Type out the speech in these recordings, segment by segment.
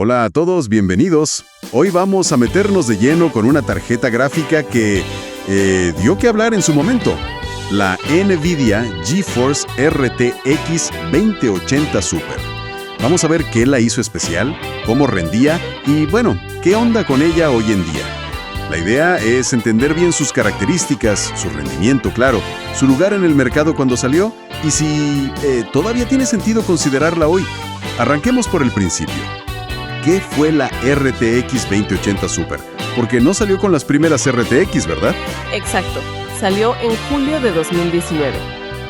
Hola a todos, bienvenidos. Hoy vamos a meternos de lleno con una tarjeta gráfica que dio que hablar en su momento. La NVIDIA GeForce RTX 2080 Super. Vamos a ver qué la hizo especial, cómo rendía y, bueno, qué onda con ella hoy en día. La idea es entender bien sus características, su rendimiento, claro, su lugar en el mercado cuando salió y si todavía tiene sentido considerarla hoy. Arranquemos por el principio. ¿Qué fue la RTX 2080 Super? Porque no salió con las primeras RTX, ¿verdad? Exacto. Salió en julio de 2019.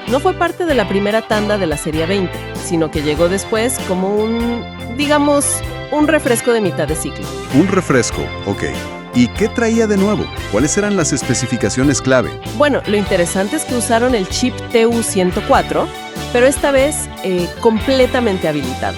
No fue parte de la primera tanda de la serie 20, sino que llegó después como un refresco de mitad de ciclo. Un refresco, ok. ¿Y qué traía de nuevo? ¿Cuáles eran las especificaciones clave? Bueno, lo interesante es que usaron el chip TU104, pero esta vez completamente habilitado.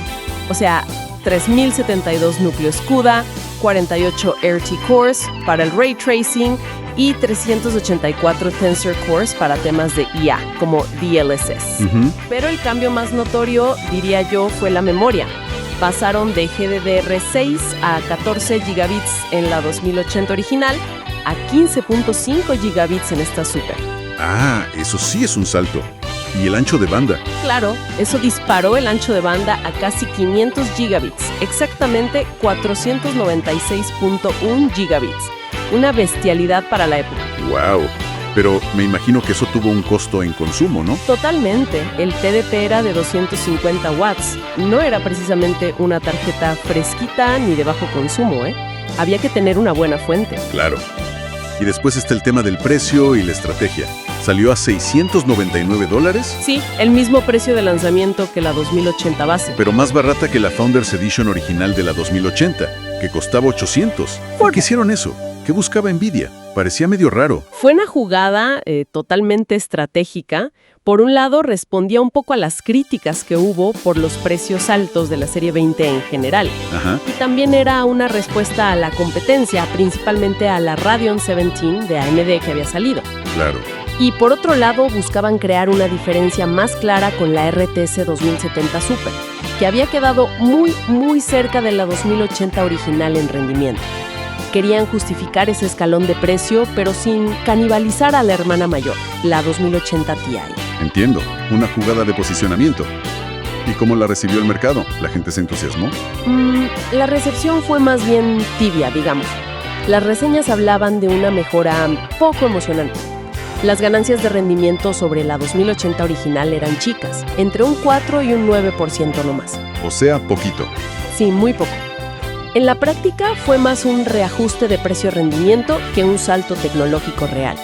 O sea, 3072 núcleos CUDA, 48 RT cores para el ray tracing y 384 tensor cores para temas de IA, como DLSS. Pero el cambio más notorio, diría yo, fue la memoria. Pasaron de GDDR6 a 14 gigabits en la 2080 original a 15.5 gigabits en esta Super. Ah, eso sí es un salto. ¿Y el ancho de banda? Claro, eso disparó el ancho de banda a casi 500 gigabits, exactamente 496.1 gigabits. Una bestialidad para la época. ¡Wow! Pero me imagino que eso tuvo un costo en consumo, ¿no? Totalmente. El TDP era de 250 watts. No era precisamente una tarjeta fresquita ni de bajo consumo, ¿eh? Había que tener una buena fuente. Claro. Y después está el tema del precio y la estrategia. ¿Salió a $699? Sí, el mismo precio de lanzamiento que la 2080 base. Pero más barata que la Founders Edition original de la 2080, que costaba $800. ¿Por qué hicieron eso? ¿Qué buscaba NVIDIA? Parecía medio raro. Fue una jugada totalmente estratégica. Por un lado, respondía un poco a las críticas que hubo por los precios altos de la serie 20 en general. Ajá. Y también era una respuesta a la competencia, principalmente a la Radeon 17 de AMD que había salido. Claro. Y por otro lado, buscaban crear una diferencia más clara con la RTX 2070 Super, que había quedado muy cerca de la 2080 original en rendimiento. Querían justificar ese escalón de precio, pero sin canibalizar a la hermana mayor, la 2080 Ti. Entiendo, una jugada de posicionamiento. ¿Y cómo la recibió el mercado? ¿La gente se entusiasmó? La recepción fue más bien tibia, digamos. Las reseñas hablaban de una mejora poco emocionante. Las ganancias de rendimiento sobre la 2080 original eran chicas, entre un 4 y un 9% nomás. O sea, poquito. Sí, muy poco. En la práctica fue más un reajuste de precio-rendimiento que un salto tecnológico real.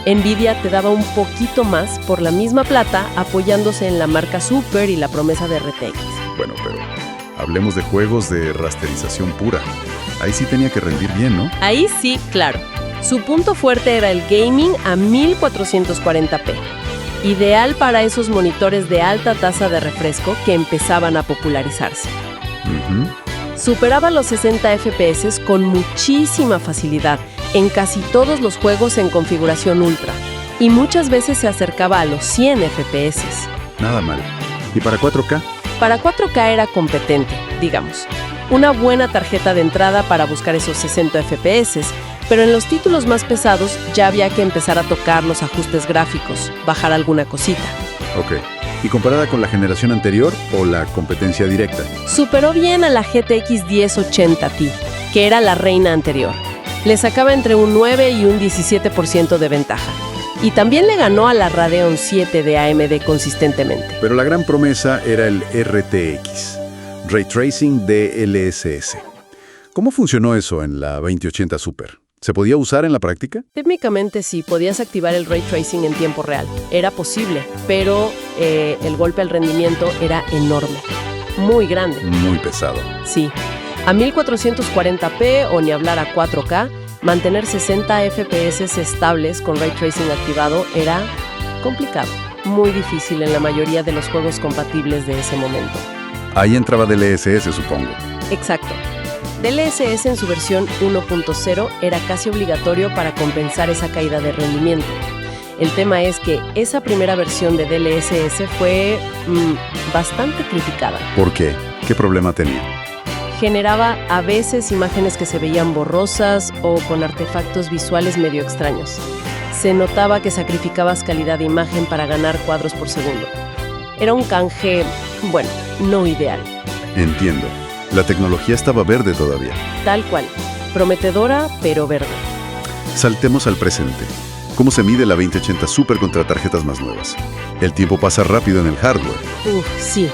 NVIDIA te daba un poquito más por la misma plata apoyándose en la marca Super y la promesa de RTX. Bueno, pero hablemos de juegos de rasterización pura. Ahí sí tenía que rendir bien, ¿no? Ahí sí, claro. Su punto fuerte era el gaming a 1440p. Ideal para esos monitores de alta tasa de refresco que empezaban a popularizarse. Superaba los 60 FPS con muchísima facilidad en casi todos los juegos en configuración ultra y muchas veces se acercaba a los 100 FPS. Nada mal. ¿Y para 4K? Para 4K era competente, digamos. Una buena tarjeta de entrada para buscar esos 60 FPS, pero en los títulos más pesados ya había que empezar a tocar los ajustes gráficos, bajar alguna cosita. Ok. ¿Y comparada con la generación anterior o la competencia directa? Superó bien a la GTX 1080 Ti, que era la reina anterior. Le sacaba entre un 9 y un 17% de ventaja. Y también le ganó a la Radeon 7 de AMD consistentemente. Pero la gran promesa era el RTX, Ray Tracing DLSS. ¿Cómo funcionó eso en la 2080 Super? ¿Se podía usar en la práctica? Técnicamente sí, podías activar el Ray Tracing en tiempo real. Era posible, pero el golpe al rendimiento era enorme. Muy grande. Muy pesado. Sí. A 1440p o ni hablar a 4K, mantener 60 FPS estables con Ray Tracing activado era complicado. Muy difícil en la mayoría de los juegos compatibles de ese momento. Ahí entraba DLSS, supongo. Exacto. DLSS en su versión 1.0 era casi obligatorio para compensar esa caída de rendimiento. El tema es que esa primera versión de DLSS fue bastante criticada. ¿Por qué? ¿Qué problema tenía? Generaba a veces imágenes que se veían borrosas o con artefactos visuales medio extraños. Se notaba que sacrificabas calidad de imagen para ganar cuadros por segundo. Era un canje, bueno, no ideal. Entiendo. La tecnología estaba verde todavía. Tal cual. Prometedora, pero verde. Saltemos al presente. ¿Cómo se mide la 2080 Super contra tarjetas más nuevas? El tiempo pasa rápido en el hardware. Sí.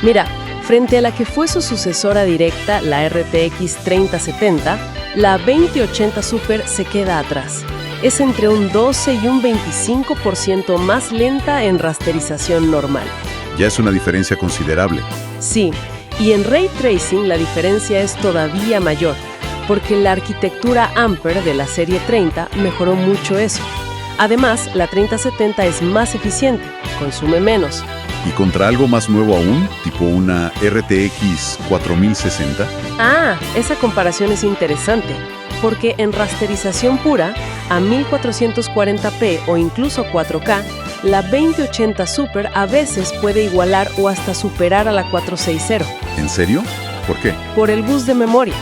Mira, frente a la que fue su sucesora directa, la RTX 3070, la 2080 Super se queda atrás. Es entre un 12 y un 25% más lenta en rasterización normal. Ya es una diferencia considerable. Sí, y en Ray Tracing la diferencia es todavía mayor, porque la arquitectura Ampere de la serie 30 mejoró mucho eso. Además, la 3070 es más eficiente, consume menos. ¿Y contra algo más nuevo aún, tipo una RTX 4060? Esa comparación es interesante, porque en rasterización pura, a 1440p o incluso 4K, la 2080 Super a veces puede igualar o hasta superar a la 460. ¿En serio? ¿Por qué? Por el bus de memoria.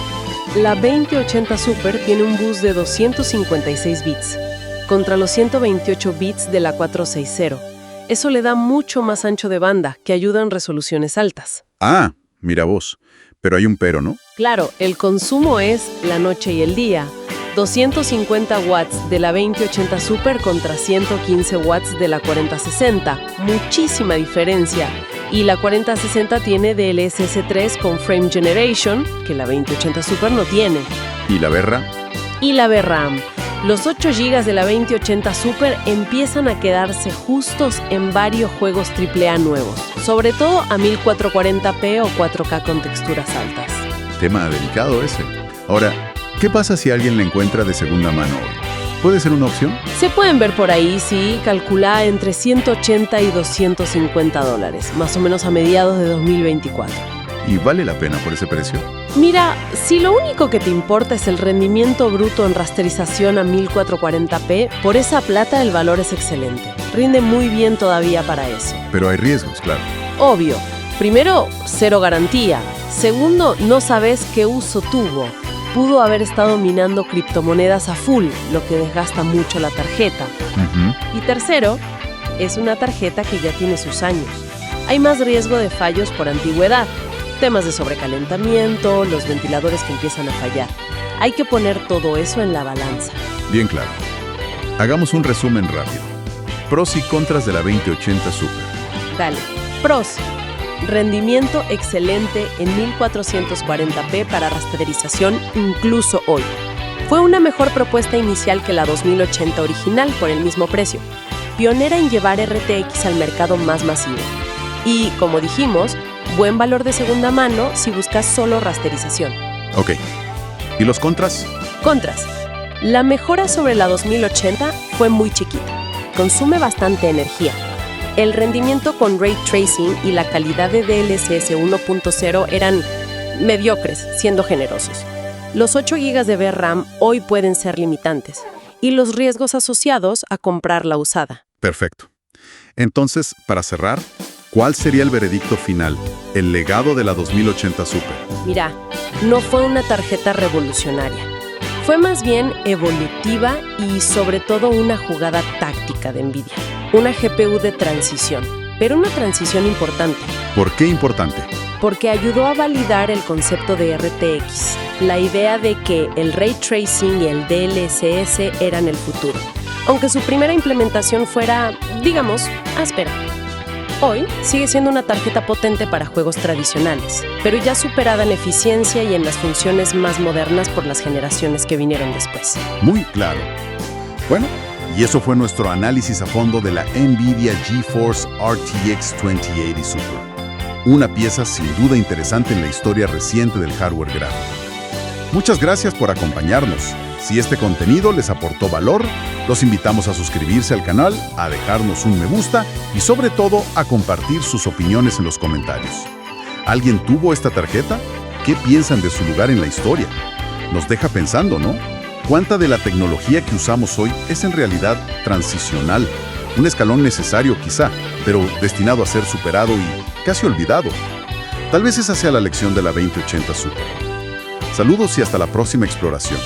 La 2080 Super tiene un bus de 256 bits, contra los 128 bits de la 460. Eso le da mucho más ancho de banda, que ayuda en resoluciones altas. Mira vos. Pero hay un pero, ¿no? Claro, el consumo es la noche y el día. 250 watts de la 2080 Super contra 115 watts de la 4060. Muchísima diferencia. Y la 4060 tiene DLSS 3 con Frame Generation, que la 2080 Super no tiene. ¿Y la VRAM? Y la VRAM. Los 8 GB de la 2080 Super empiezan a quedarse justos en varios juegos AAA nuevos, sobre todo a 1440p o 4K con texturas altas. Tema delicado ese. Ahora, ¿qué pasa si alguien la encuentra de segunda mano hoy? ¿Puede ser una opción? Se pueden ver por ahí, sí, calcula entre $180 y $250, más o menos a mediados de 2024. ¿Y vale la pena por ese precio? Mira, si lo único que te importa es el rendimiento bruto en rasterización a 1440p, por esa plata el valor es excelente. Rinde muy bien todavía para eso. Pero hay riesgos, claro. Obvio. Primero, cero garantía. Segundo, no sabes qué uso tuvo. Pudo haber estado minando criptomonedas a full, lo que desgasta mucho la tarjeta. Y tercero, es una tarjeta que ya tiene sus años. Hay más riesgo de fallos por antigüedad. Temas de sobrecalentamiento, los ventiladores que empiezan a fallar. Hay que poner todo eso en la balanza. Bien claro. Hagamos un resumen rápido. Pros y contras de la 2080 Super. Dale. Pros. Rendimiento excelente en 1440p para rasterización incluso hoy. Fue una mejor propuesta inicial que la 2080 original por el mismo precio. Pionera en llevar RTX al mercado más masivo. Y, como dijimos, buen valor de segunda mano si buscas solo rasterización. Ok. ¿Y los contras? Contras. La mejora sobre la 2080 fue muy chiquita. Consume bastante energía. El rendimiento con Ray Tracing y la calidad de DLSS 1.0 eran mediocres, siendo generosos. Los 8 GB de VRAM hoy pueden ser limitantes. Y los riesgos asociados a comprarla usada. Perfecto. Entonces, para cerrar, ¿cuál sería el veredicto final? El legado de la 2080 Super. Mira, no fue una tarjeta revolucionaria. Fue más bien evolutiva y sobre todo una jugada táctica de NVIDIA. Una GPU de transición, pero una transición importante. ¿Por qué importante? Porque ayudó a validar el concepto de RTX, la idea de que el Ray Tracing y el DLSS eran el futuro, aunque su primera implementación fuera, digamos, áspera. Hoy sigue siendo una tarjeta potente para juegos tradicionales, pero ya superada en eficiencia y en las funciones más modernas por las generaciones que vinieron después. Muy claro. Bueno, y eso fue nuestro análisis a fondo de la NVIDIA GeForce RTX 2080 Super. Una pieza sin duda interesante en la historia reciente del hardware gráfico. Muchas gracias por acompañarnos. Si este contenido les aportó valor, los invitamos a suscribirse al canal, a dejarnos un me gusta y sobre todo a compartir sus opiniones en los comentarios. ¿Alguien tuvo esta tarjeta? ¿Qué piensan de su lugar en la historia? Nos deja pensando, ¿no? ¿Cuánta de la tecnología que usamos hoy es en realidad transicional? Un escalón necesario quizá, pero destinado a ser superado y casi olvidado. Tal vez esa sea la lección de la 2080 Super. Saludos y hasta la próxima exploración.